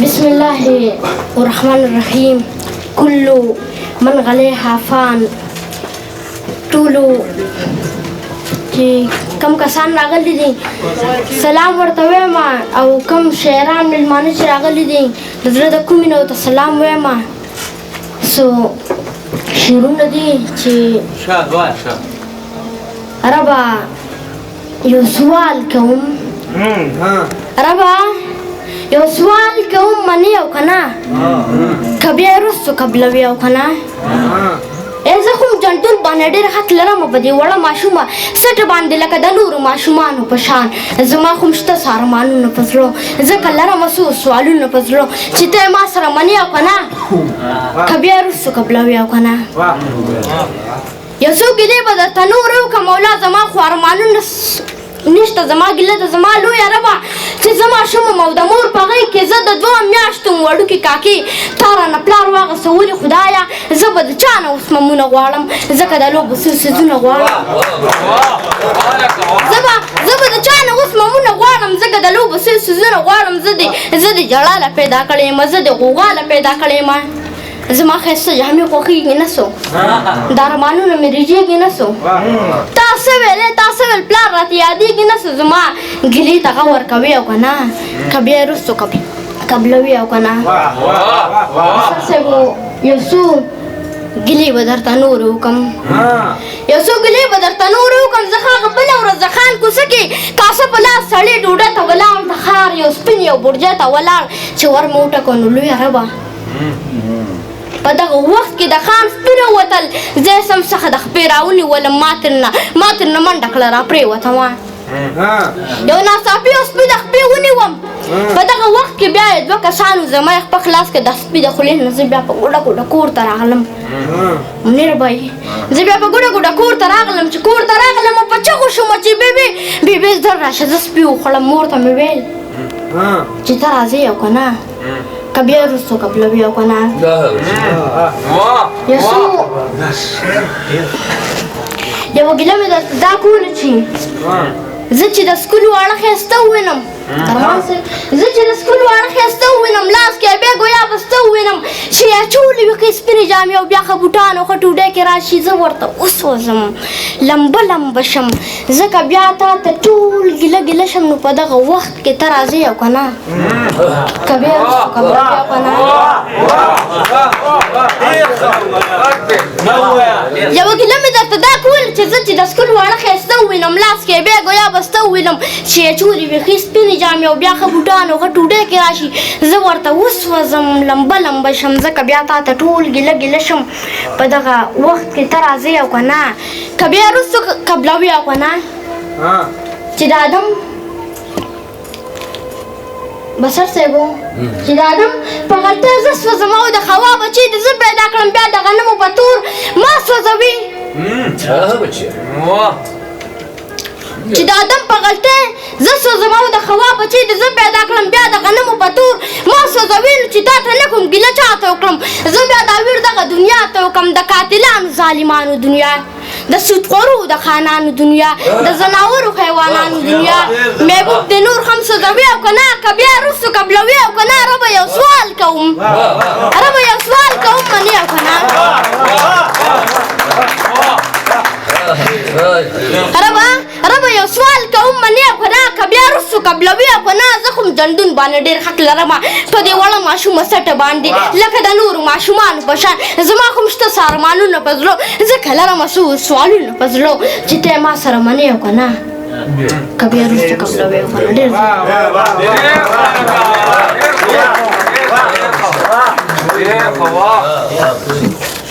بسم الله الرحمن الرحیم. كل من عليها فان. ټولو چې کم کسان راغلي دي سلام ورته وایم، او کم شاعران مېلمانه چې راغلي دي د زړه د کومې نه ورته سلام وایم. څو شعرونه دي چې ربه یو سوال کوم، ربه یو سوال کوم، منې او که نه که بیا یې وروستو قبلوي او که نه. زه خو جنتون باندې ډېر حق لرم په دې وړه ماشومه سټه باندې لکه د نورو ماشومانو په شان. زما خو شته څه ارمانونه په زړه، ځکه لرم څو سوالونه په زړه چې ته یې ما سره منې او که نه که بیا یې وروستو قبلوي او که نه. یو څو ګیلې به درته نورې وکړم مولا، زما خو ارمانونه نشته، زما ګیله ده زما لویه ربه چې زه ماشوم یم او د مور په غېږ کې زه د 2 میاشتو وړوکې کاکې تا رانه پلار واغسته. ولې خدایه زه به د چا نه اوس ممونه غواړم، ځکه د لوبو څه څیزونه غواړم. زه به د چا نه اوس ممونه غواړم، ځکه د لوبو څه څیزونه غواړم. زه د ژړا له پیدا کړې یم، زه د غوغا له پیدا کړې یم. زما ښایسته جامې خوښېږي نه څو، د ارمانونه مې رېږېږي نه څو. تا څه ویلې تا څه ویل پلار راته یادېږي نه څو. زما ګیلې ته غور کوې او که نه که بیا یې وروستو قبلوي او که نه. استاد صاحب یو څو ګیلې به درته نورې وکړم، یو څو ګیلې به درته نورې وکړم. زه هغه بله ورځ د خان کوڅه کې کاسه په لاس سړی ډوډۍ ته ولاړ، د ښار یو سپین یو برجه ته ولاړ چې ور مې وټکو نو لویه ربه په دغه وخت کې د خان سپینه وتل، زه یې سم څخه د خپې راونیولم، ما ترنه منډه کړه را پرېوتمه. یو ناڅاپي یو سپي د خپې ونیوم. په دغه وخت کې بیا یې 2 کسانو زما یې خپه خلاص کړه. د سپي د خولې نه زه بیا په ګوډه ګوډه کور ته راغلم. منیر بھائی زه بیا په ګوډه ګوډه کور ته راغلم. چې کور ته راغلم په چغو شومه چې بېبې زر راشه زه سپي وخوړم. مور ته مې ویل چې ته راځې او که نه که بیا یې وروستو قبلوي او که نه. یوه ګیله مې درته دا کوله چې زه چې د سکول واړه ښایسته ووینم، زه چې د سکول واړه ښایسته ووینم، لاس کې یې بیګ یا بسته ووینم چې اچولې وي ښې سپینې جامې او بیا ښه بوټان او ښه ټوډۍ کې راشي، زه ورته وسوځم لمبه لمبه شم. ځکه بیا تا ته ټول ګیله شم. نو په دغه وخت کې ته راځې او که نه که بیا یې وروستو قبلوي او که نه. یوه ګیله مې درته دا کول چې زه چې د سکول واړه ښایسته ووینم، لاس کې یې بیګ یا بسته ووینم چې اچولې وي ښې سپینې جامې او بیا ښه بوټان او ښه ټوډۍ کې راشي، زه ورته وسوځم لمبه لمبه شم. ځکه بیا تا ته ټول ګیله شم. په دغه وخت کې ته راځې او که نه که بیا یې وروستو قبلوي او که نه. چې د آدم بصر صاحبو چې د آدم په غلطۍ زه سوځم او د حوا بچی د زه پیدا کړم، بیا د غنمو په تور ما سوځوي. چې د آدم په غلطۍ زه سوځم او د حوا بچی د زه پیدا کړم، بیا د غنمو په تور ما سوځوي. نو چې تا ته نه کوم ګیله چا ته وکړم، زه بیا دا ویر دغه دنیا ته وکړم، د قاتلانو ظالمانو دنیا، د سودخورو د خانانو دنیا، د زناورو حیوانانو دنیا. محبوب د نور هم سوځوي او که نه که بیا یې وروستو قبلوي او که نه. ربه یو سوال کوم، ربه یو سوال کوم، منې او که نه. ربه یو سوال کوم، منې او که نه که بیا یې وروستو قبلوي او که نه. زه خو جندون باندې ډېر حق لرم په دې وړه ماشومه سټه باندې لکه د نورو ماشومانو په شان. زما خو شته څه ارمانونه په زړه، ځکه لرم څو سوالونه په زړه چې ته یې ما سره منې او که نه که بیا یې وروستو قبلوي او که نه. ډېر